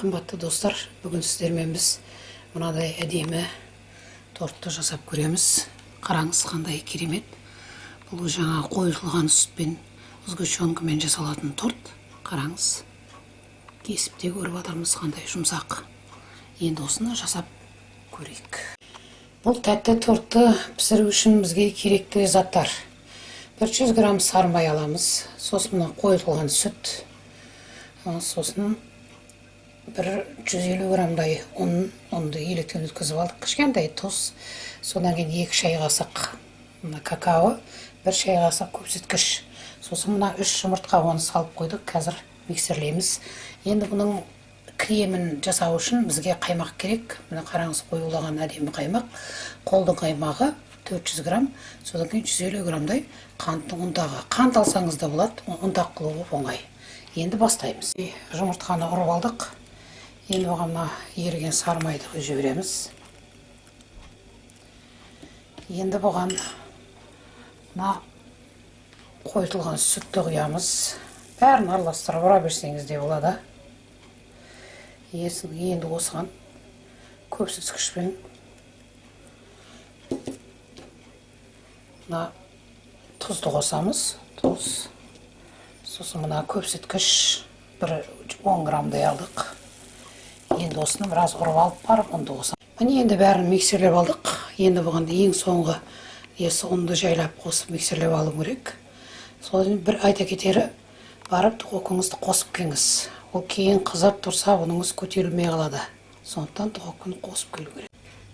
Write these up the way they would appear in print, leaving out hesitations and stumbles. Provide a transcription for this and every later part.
Қымбатты достар, бүгін сіздермен біз мынадай әдемі тортты жасап көреміз. Қараңыз, қандай керемет. Бұл жаңа қойылған сүтпен, сгущенкамен жасалатын торт. Қараңыз, кесіп те көріп жатырмыз, қандай жұмсақ. Енді осыны жасап көрейік. Бұл тәтті тортты пісіру үшін бізге керекті заттар: 100 грамм сары май аламыз, сосын қойылған сүт, сосын 150 граммдай ұнды електен өткізіп алдық, кішкентай тұз, содан кейін 2 шай қасық какао, 1 шай қасық көпсіткіш, сосын мына 3 жұмыртқа, оны салып қойдық, қазір миксерлейміз. Енді бұның кремін жасау үшін бізге қаймақ керек. Мына қараңыз, қоюлаған әдемі қаймақ. Қолдың қаймағы 400 грамм, содан кейін 150 граммдай қанттың ұнтағы. Қант алсаңыз да болады, ұнтақ қылуы оңай. Енді бастаймыз. Жұмыртқаны ұрып алдық. Енді оған еріген сары майды жібереміз. Енді бұған қойылған сүтті құямыз. Бәрін араластырып ұра берсеңіз де болады. Енді осыған көпсіткішпен тұзды қосамыз. Тұз. Сосын мына көпсіткіш 10 граммдай алдық. Енді осыны біраз ұрып алып барып, ұнды қосамыз. Міне енді бәрін миксерлеп алдық. Енді бұған ең соңғы ұнды жайлап қосып миксерлеп алу керек. Содан бір айта кетері, барып духовкаңызды қосып келіңіз. Ол кейін қызып тұрса, бұныңыз көтерілмей қалады. Сондықтан духовканы қосып келу керек.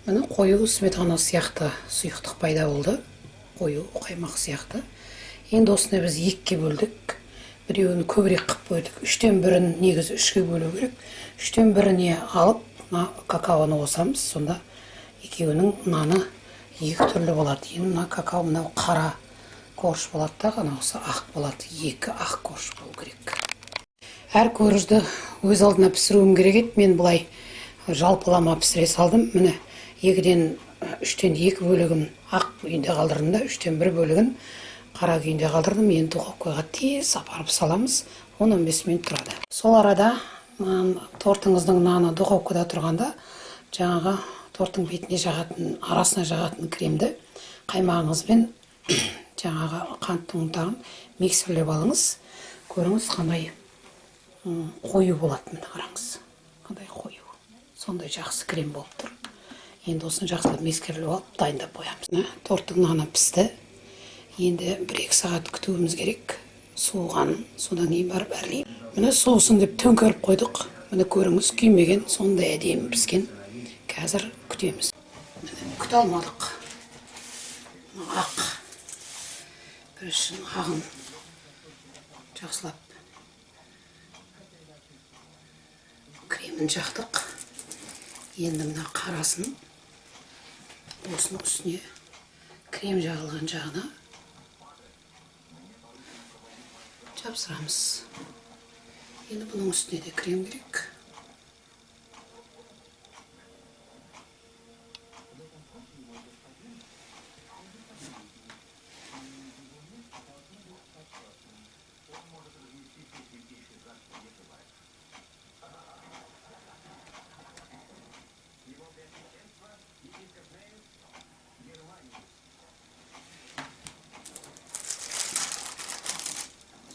Міне қою сметана сияқты сұйықтық пайда болды. Қою қаймақ сияқты. Енді осыны біз 2-ке бөлдік. Біреуін көбірек қып қойдық. 3-тен 1-ін негізі 3-ке бөлу керек. 3-тен 1-іне алып, какаоны қосамыз. Сонда екеуінің наны 2 түрлі болады. Енді мына какао мынау қара корж болады да, қанауысы ақ болады. 2 ақ корж болу керек. Әр коржды өз алдына пісіруім керек еді. Мен бұлай жалпылама пісіре салдым. Міне 2-ден 3-тен 2 бөлігін ақ күйінде қалдырдым да, 3-тен 1 бөлігін қара күйінде қалдырдым. Енді духовкаға тез апарып саламыз. 10-15 минут тұрады. Сол арада тортыңыздың наны духовкада тұрғанда, жаңағы торттың бетіне жағатын, арасына жағатын кремді қаймағыңызбен жаңағы қанттың ұнтағын миксерлеп алыңыз. Көріңіз, қандай қою болады. Міне қараңыз, қандай қою. Сондай жақсы крем болып тұр. Енді осыны жақсылап миксерлеп алып, дайындап қоямыз. Торттың наны пісті. Енді 1-2 сағат күтуіміз керек. Суығанын, содан кейін барып әрлеймін. Міне соусын деп төңкеріп қойдық. Міне көріңіз, күймеген, сондай әдемі піскен. Қазір күтеміз. Міне күте алмадық. Ақ. Бір үшін ағын жақсылап кремін жақтық. Енді мына қарасын осының үстіне крем жағылған жағына жапсырамыз. Енді бұның үстіне де крем керек.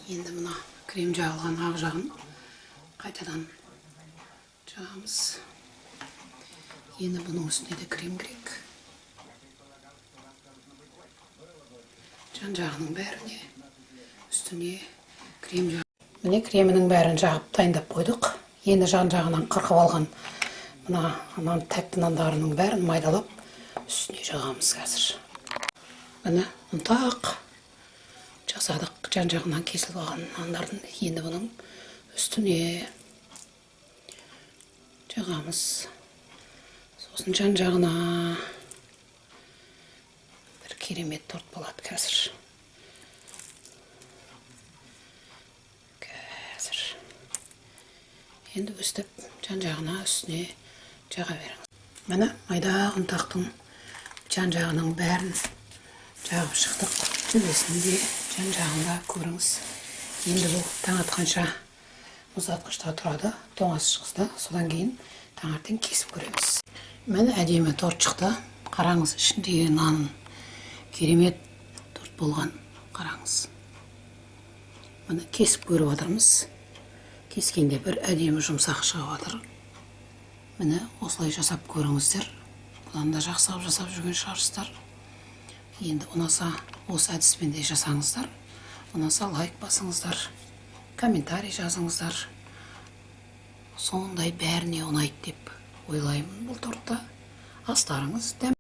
Енді мына крем жағылған ақ жағын қайтадан жағамыз. Енді бұның үстіне де крем керек. Жан-жағының бәріне үстіне крем жағып. Міне кремінің бәрін жағып дайындап қойдық. Енді жан-жағынан қырқып алған мына тәтті нандарының бәрін майдалап үстіне жағамыз қазір. Міне ұнтақ жасадық. Жан-жағынан кесіліп алған нандардың. Енді бұның үстіне жағамыз. Сосын жан-жағына бір керемет торт болады қазір. Енді өстіп жан-жағына үстіне жаға беріңіз. Міне майда ұнтақтың жан-жағының бәрін жағып шықтық. Төбесінде жан-жағында көріңіз. Енді бұл таң атқанша мұздатқышта тұрады тоңазытқышта. Содан кейін таңертең кесіп көреміз. Міне әдемі торт шықты. Қараңыз, ішіндегі нан керемет торт болған. Қараңыз. Міне кесіп көріп отырмыз. Кескенде бір әдемі жұмсақ шығып жатыр. Міне осылай жасап көріңіздер. Бұдан да жақсылап жасап жүрген шығарсыздар. Енді ұнаса осы әдіспен де жасаңыздар. Ұнаса лайк басыңыздар. Комментарий жазыңыздар. Сондай бәріне ұнайды деп ойлаймын бұл тортта. Астарыңыз дәм